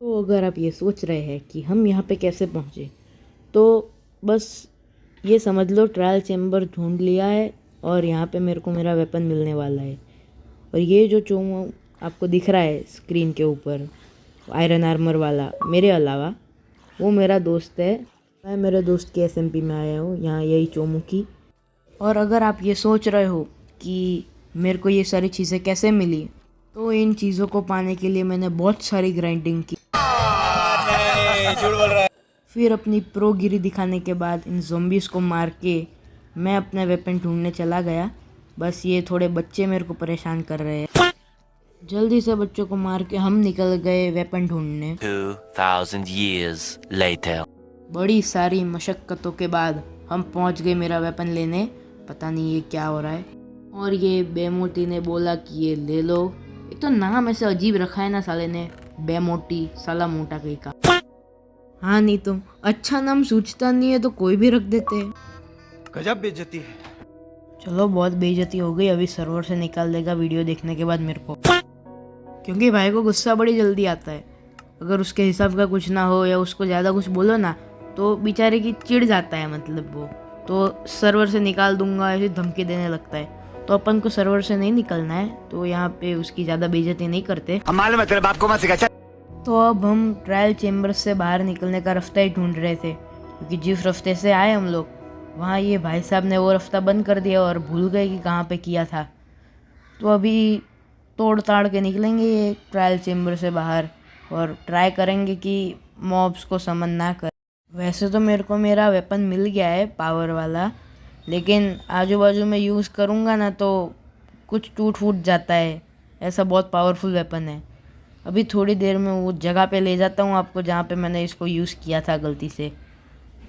तो अगर आप ये सोच रहे हैं कि हम यहाँ पे कैसे पहुँचे, तो बस ये समझ लो ट्रायल चैम्बर ढूंढ लिया है और यहाँ पे मेरे को मेरा वेपन मिलने वाला है। और ये जो चोमो आपको दिख रहा है स्क्रीन के ऊपर आयरन आर्मर वाला, मेरे अलावा वो मेरा दोस्त है। मैं मेरे दोस्त की एसएमपी में आया हूँ यहाँ यही चोमू की। और अगर आप ये सोच रहे हो कि मेरे को ये सारी चीज़ें कैसे मिली, तो इन चीज़ों को पाने के लिए मैंने बहुत सारी ग्राइंडिंग की। झूठ बोल रहा है। फिर अपनी प्रोगिरी दिखाने के बाद इन ज़ॉम्बीज़ को मार के मैं अपना वेपन ढूंढने चला गया। बस ये थोड़े बच्चे मेरे को परेशान कर रहे हैं। जल्दी से बच्चों को मार के हम निकल गए वेपन ढूंढने। 2000 years later. बड़ी सारी मशक्क़तों के बाद हम पहुंच गए मेरा वेपन लेने। पता नहीं ये क्या हो रहा है। और ये बेमोटी ने बोला कि ये ले लो। एक तो नाम ऐसे अजीब रखा है ना साले ने, बेमोटी, साला मोटा कहीं का। हाँ नहीं तो अच्छा नाम सूझता नहीं है तो कोई भी रख देते हैं। गजब बेइज्जती है। चलो बहुत बेइज्जती हो गई, अभी सर्वर से निकाल देगा वीडियो देखने के बाद मेरे को, क्योंकि भाई को गुस्सा बड़ी जल्दी आता है। अगर उसके हिसाब का कुछ ना हो या उसको ज़्यादा कुछ बोलो ना तो बेचारे की चिढ़ जाता है, मतलब वो तो सर्वर से निकाल दूंगा ऐसी धमकी देने लगता है। तो अपन को सर्वर से नहीं निकलना है, तो यहाँ पे उसकी ज़्यादा बेइज्जती नहीं करते। मालूम है तेरे बाप को मत सिखा। तो अब हम ट्रायल चेम्बर से बाहर निकलने का रास्ता ही ढूंढ रहे थे, क्योंकि जिस रास्ते से आए हम लोग वहाँ ये भाई साहब ने वो रास्ता बंद कर दिया और भूल गए कि कहाँ पे किया था। तो अभी तोड़ ताड़ के निकलेंगे ये ट्रायल चेम्बर से बाहर और ट्राई करेंगे कि मॉब्स को समन ना कर। वैसे तो मेरे को मेरा वेपन मिल गया है पावर वाला, लेकिन आजू बाजू में यूज़ करूँगा ना तो कुछ टूट फूट जाता है। ऐसा बहुत पावरफुल वेपन है। अभी थोड़ी देर में वो जगह पे ले जाता हूँ आपको जहाँ पे मैंने इसको यूज़ किया था गलती से।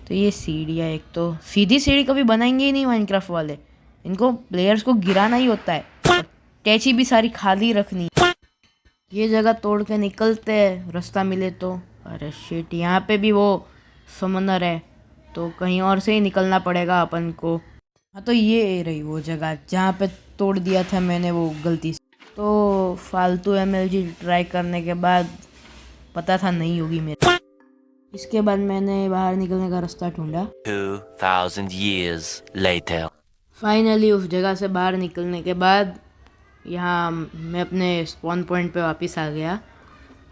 तो ये सीढ़ियाँ, एक तो सीधी सीढ़ी कभी बनाएंगे ही नहीं माइनक्राफ्ट वाले, इनको प्लेयर्स को गिराना ही होता है। कैची भी सारी खाली रखनी। ये जगह तोड़ के निकलते हैं रास्ता मिले तो। अरे शिट, यहाँ पे भी वो समंदर है तो कहीं और से ही निकलना पड़ेगा अपन को। हाँ तो ये रही वो जगह जहाँ पे तोड़ दिया था मैंने वो गलती से। तो फालतू एमएलजी ट्राई करने के बाद पता था नहीं होगी मेरे। इसके बाद मैंने बाहर निकलने का रास्ता ढूंढा। 2000 years later. फाइनली उस जगह से बाहर निकलने के बाद यहाँ मैं अपने स्पॉन पॉइंट पे वापस आ गया।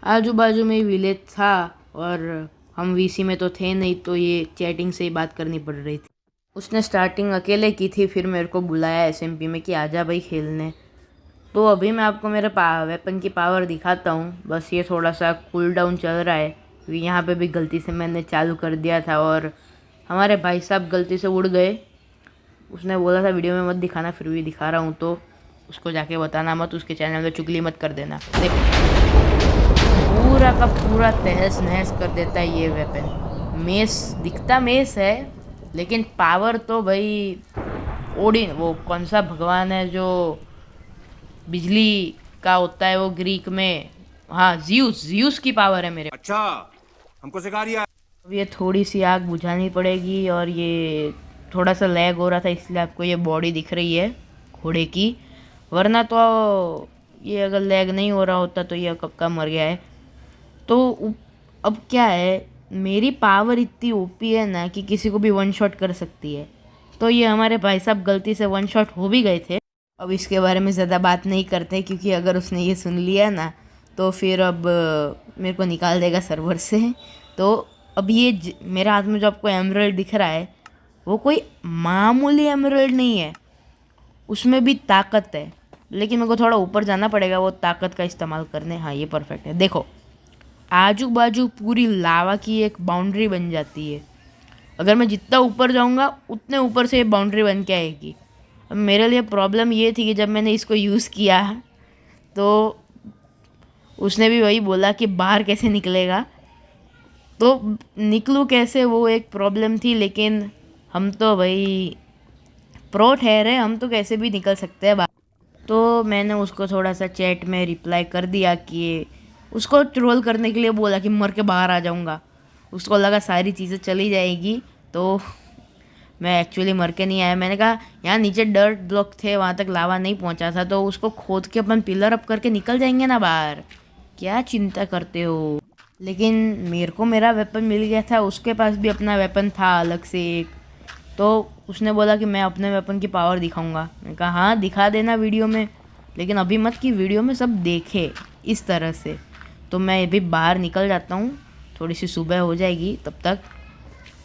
आजू बाजू में विलेज था और हम वीसी में तो थे नहीं, तो ये चैटिंग से ही बात करनी पड़ रही थी। उसने स्टार्टिंग अकेले की थी, फिर मेरे को बुलाया एसएमपी में कि आजा भाई खेलने। तो अभी मैं आपको मेरे वेपन की पावर दिखाता हूँ। बस ये थोड़ा सा कूल डाउन चल रहा है, क्योंकि यहाँ पे भी गलती से मैंने चालू कर दिया था और हमारे भाई साहब गलती से उड़ गए। उसने बोला था वीडियो में मत दिखाना, फिर भी दिखा रहा हूँ, तो उसको जाके बताना मत, उसके चैनल में चुगली मत कर देना। देखो पूरा का पूरा तहस नहस कर देता है ये वेपन। मेस दिखता मेस है, लेकिन पावर तो भाई ओडिन, वो कौन सा भगवान है जो बिजली का होता है वो ग्रीक में, हाँ ज़्यूस की पावर है मेरे। अच्छा, हमको सिखा रिया। अब ये थोड़ी सी आग बुझानी पड़ेगी और ये थोड़ा सा लैग हो रहा था इसलिए आपको ये बॉडी दिख रही है घोड़े की, वरना तो ये अगर लैग नहीं हो रहा होता तो ये कब का मर गया है। तो अब क्या है, मेरी पावर इतनी ओपी है ना कि किसी को भी वन शॉट कर सकती है। तो ये हमारे भाई साहब गलती से वन शॉट हो भी गए थे। अब इसके बारे में ज़्यादा बात नहीं करते, क्योंकि अगर उसने ये सुन लिया ना तो फिर अब मेरे को निकाल देगा सर्वर से। तो अब ये मेरे हाथ में जो आपको एमराल्ड दिख रहा है वो कोई मामूली एमराल्ड नहीं है, उसमें भी ताकत है। लेकिन मेरे को थोड़ा ऊपर जाना पड़ेगा वो ताकत का इस्तेमाल करने। हाँ ये परफेक्ट है। देखो आजू बाजू पूरी लावा की एक बाउंड्री बन जाती है। अगर मैं जितना ऊपर जाऊंगा उतने ऊपर से ये बाउंड्री बन के आएगी। अब मेरे लिए प्रॉब्लम ये थी कि जब मैंने इसको यूज़ किया तो उसने भी वही बोला कि बाहर कैसे निकलेगा, तो निकलूँ कैसे वो एक प्रॉब्लम थी। लेकिन हम तो भाई प्रो ठहरे, हम तो कैसे भी निकल सकते हैं बाहर। तो मैंने उसको थोड़ा सा चैट में रिप्लाई कर दिया कि उसको ट्रोल करने के लिए बोला कि मर के बाहर आ जाऊंगा। उसको लगा सारी चीज़ें चली जाएगी, तो मैं एक्चुअली मर के नहीं आया। मैंने कहा यहाँ नीचे डर्ट ब्लॉक थे, वहाँ तक लावा नहीं पहुँचा था, तो उसको खोद के अपन पिलर अप करके निकल जाएंगे ना बाहर। क्या चिंता करते हो। लेकिन मेरे को मेरा वेपन मिल गया था, उसके पास भी अपना वेपन था अलग से एक। तो उसने बोला कि मैं अपने वेपन की पावर दिखाऊंगा। मैंने कहा हाँ दिखा देना वीडियो में, लेकिन अभी मत कि वीडियो में सब देखे इस तरह से। तो मैं अभी बाहर निकल जाता हूँ, थोड़ी सी सुबह हो जाएगी, तब तक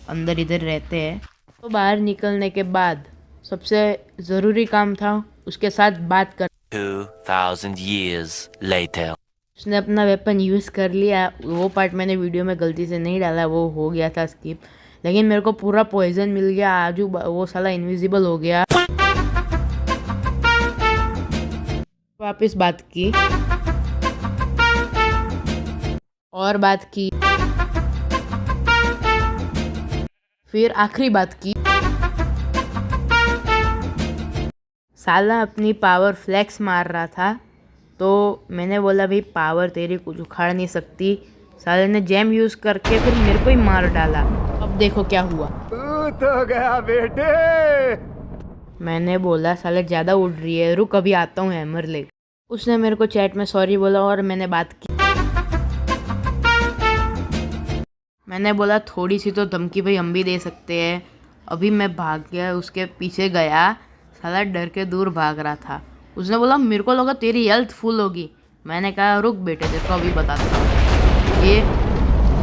अंदर इधर रहते हैं। तो बाहर निकलने के बाद सबसे ज़रूरी काम था उसके साथ बात कर। 2000 years later. उसने अपना वेपन यूज़ कर लिया। वो पार्ट मैंने वीडियो में गलती से नहीं डाला, वो हो गया था स्किप। लेकिन मेरे को पूरा पॉइजन मिल गया, आजू वो साला इनविजिबल हो गया। वापस बात की और बात की, फिर आखिरी बात की। साला अपनी पावर फ्लेक्स मार रहा था, तो मैंने बोला भाई पावर तेरी कुछ उखाड़ नहीं सकती। साले ने जैम यूज़ करके फिर मेरे को ही मार डाला। अब देखो क्या हुआ। तो गया बेटे। मैंने बोला साले ज़्यादा उड़ रही है, रुक अभी आता हूँ हैमर ले। उसने मेरे को चैट में सॉरी बोला और मैंने बात की। मैंने बोला थोड़ी सी तो धमकी भाई हम भी दे सकते हैं। अभी मैं भाग गया, उसके पीछे गया, साला डर के दूर भाग रहा था। उसने बोला मेरे को लगा तेरी हेल्थ फुल होगी। मैंने कहा रुक बेटे तेरे को अभी बताता हूँ। एक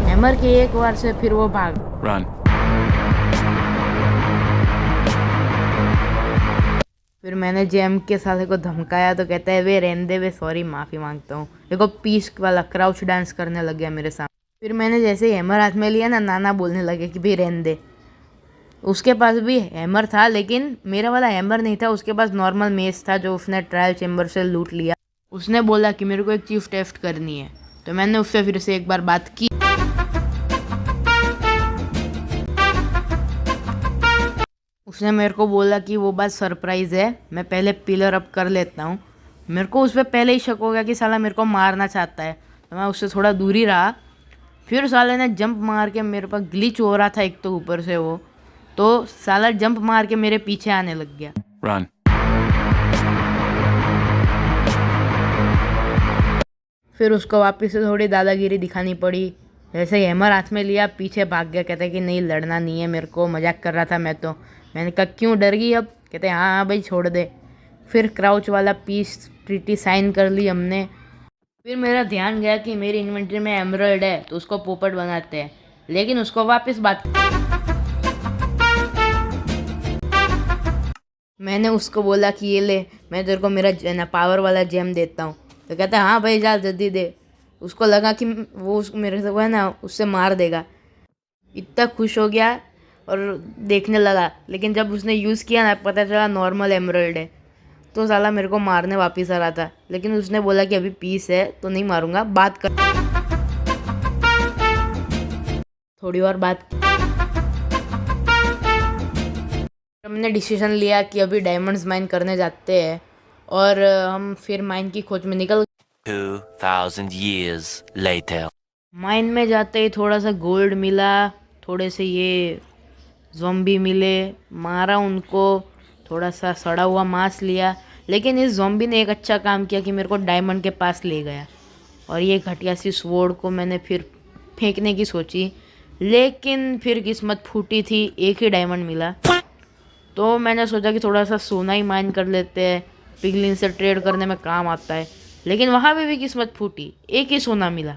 हैमर के एक बार से फिर वो भाग। Run. फिर मैंने जेम के साले को धमकाया तो कहता है वे रहने दे, वे सॉरी माफ़ी मांगता हूँ। देखो पीस वाला क्राउच डांस करने लग गया मेरे सामने। फिर मैंने जैसे ही हैमर हाथ में लिया ना, नाना बोलने लगे कि भाई रहने दे। उसके पास भी हैमर था, लेकिन मेरा वाला हैमर नहीं था, उसके पास नॉर्मल मेस था जो उसने ट्रायल चैम्बर से लूट लिया। उसने बोला कि मेरे को एक चीफ टेस्ट करनी है, तो मैंने उससे फिर से एक बार बात की। उसने मेरे को बोला कि वो बात सरप्राइज़ है, मैं पहले पिलर अप कर लेता हूँ। मेरे को उस पर पहले ही शक हो गया कि साला मेरे को मारना चाहता है, तो मैं उससे थोड़ा दूर ही रहा। फिर साले ने जंप मार के, मेरे पास ग्लिच हो रहा था एक तो ऊपर से वो, तो साला जंप मार के मेरे पीछे आने लग गया। Run. फिर उसको वापस से थोड़ी दादागिरी दिखानी पड़ी। जैसे ही हैमर हाथ में लिया पीछे भाग गया, कहता है कि नहीं लड़ना नहीं है मेरे को, मजाक कर रहा था मैं तो। मैंने कहा क्यों डर गई अब? कहते हैं हाँ हाँ भाई छोड़ दे। फिर क्राउच वाला पीस ट्रीटी साइन कर ली हमने। फिर मेरा ध्यान गया कि मेरी इन्वेंट्री में एमरल्ड है, तो उसको पोपट बनाते हैं। लेकिन उसको वापस बात, मैंने उसको बोला कि ये ले, मैं तेरे को मेरा ना पावर वाला जेम देता हूँ। तो कहता है हाँ भाई जा जल्दी दे। उसको लगा कि वो मेरे से वो है ना उससे मार देगा। इतना खुश हो गया और देखने लगा, लेकिन जब उसने यूज़ किया ना पता चला नॉर्मल एमरल्ड है। तो साला मेरे को मारने वापस आ रहा था, लेकिन उसने बोला कि अभी पीस है तो नहीं मारूंगा, बात कर। थोड़ी और बात, हमने डिसीजन लिया कि अभी डायमंड्स माइन करने जाते हैं और हम फिर माइन की खोज में निकल। 2000 years later. माइन में जाते ही थोड़ा सा गोल्ड मिला, थोड़े से ये ज़ॉम्बी मिले, मारा उनको, थोड़ा सा सड़ा हुआ मांस लिया। लेकिन इस ज़ॉम्बी ने एक अच्छा काम किया कि मेरे को डायमंड के पास ले गया, और ये घटिया सी स्वॉर्ड को मैंने फिर फेंकने की सोची, लेकिन फिर किस्मत फूटी थी, एक ही डायमंड मिला। तो मैंने सोचा कि थोड़ा सा सोना ही माइन कर लेते हैं, पिगलिन से ट्रेड करने में काम आता है। लेकिन वहाँ पे भी किस्मत फूटी, एक ही सोना मिला।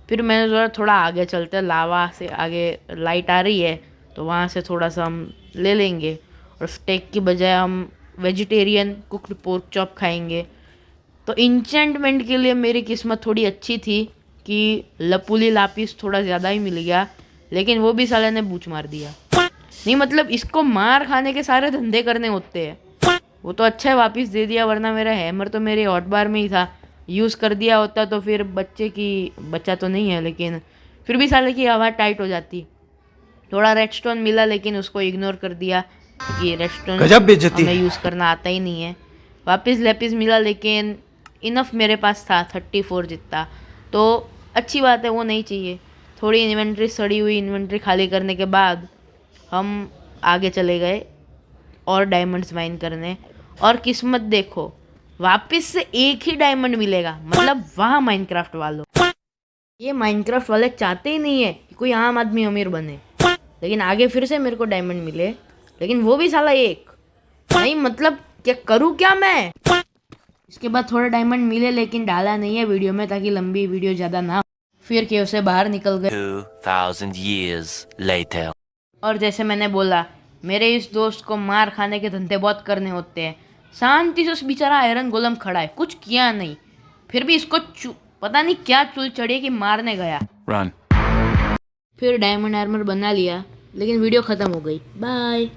फिर मैंने सोचा थोड़ा आगे चलते हैं, लावा से आगे लाइट आ रही है तो वहाँ से थोड़ा सा हम ले लेंगे, और स्टेक की बजाय हम वेजिटेरियन कुक्ड पोर्क चॉप खाएंगे। तो इंचेंटमेंट के लिए मेरी किस्मत थोड़ी अच्छी थी कि लपूली लापिस थोड़ा ज़्यादा ही मिल गया, लेकिन वो भी साले ने बूच मार दिया। नहीं मतलब इसको मार खाने के सारे धंधे करने होते हैं। वो तो अच्छा है वापस दे दिया, वरना मेरा हैमर तो मेरे हॉट बार में ही था, यूज़ कर दिया होता तो फिर बच्चा तो नहीं है, लेकिन फिर भी साले की हवा टाइट हो जाती। थोड़ा रेडस्टोन मिला, लेकिन उसको इग्नोर कर दिया क्योंकि रेडस्टोन गजब बेइज्जती हमें यूज़ करना आता ही नहीं है। वापस लेपिस मिला, लेकिन इनफ मेरे पास था 34 जितना, तो अच्छी बात है, वो नहीं चाहिए। थोड़ी इन्वेंट्री सड़ी हुई इन्वेंट्री खाली करने के बाद हम आगे चले गए और डायमंड्स माइन करने। और किस्मत देखो, वापस से एक ही डायमंड मिलेगा, मतलब वहाँ माइनक्राफ्ट वालों ये माइनक्राफ्ट वाले चाहते ही नहीं है कि कोई आम आदमी अमीर बने, लेकिन आगे फिर से मेरे को डायमंड मिले, लेकिन वो भी साला एक नहीं, मतलब क्या करूँ क्या मैं। इसके बाद थोड़ा डायमंड मिले लेकिन डाला नहीं है वीडियो में ताकि लंबी वीडियो ज़्यादा ना हो। फिर केव से बाहर निकल गए 2000 years later. और जैसे मैंने बोला, मेरे इस दोस्त को मार खाने के धंधे बहुत करने होते हैं। शांति से उस बेचारा आयरन गोलम खड़ा है, कुछ किया नहीं, फिर भी इसको पता नहीं क्या चुल चढ़ी कि मारने गया। Run. फिर डायमंड आर्मर बना लिया, लेकिन वीडियो ख़त्म हो गई। बाय।